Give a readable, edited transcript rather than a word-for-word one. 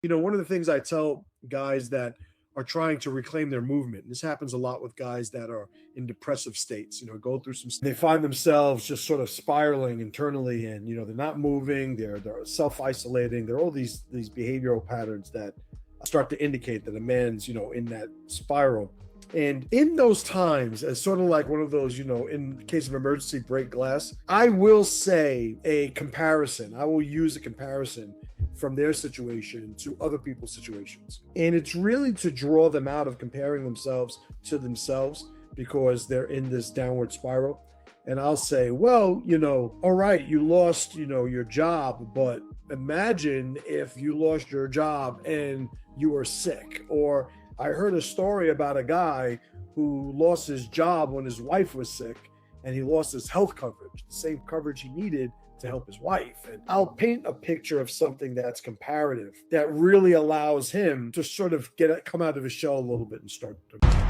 One of the things I tell guys that are trying to reclaim their movement, and this happens a lot with guys that are in depressive states, go through they find themselves just sort of spiraling internally, and they're not moving, they're self-isolating, there are all these behavioral patterns that start to indicate that a man's, in that spiral. And in those times, as sort of like one of those, in case of emergency, break glass, I will say a comparison. I will use a comparison from their situation to other people's situations. And it's really to draw them out of comparing themselves to themselves because they're in this downward spiral. And I'll say, well, all right, you lost, your job, but imagine if you lost your job and you were sick. Or I heard a story about a guy who lost his job when his wife was sick and he lost his health coverage, the same coverage he needed to help his wife. And I'll paint a picture of something that's comparative, that really allows him to sort of come out of his shell a little bit and start to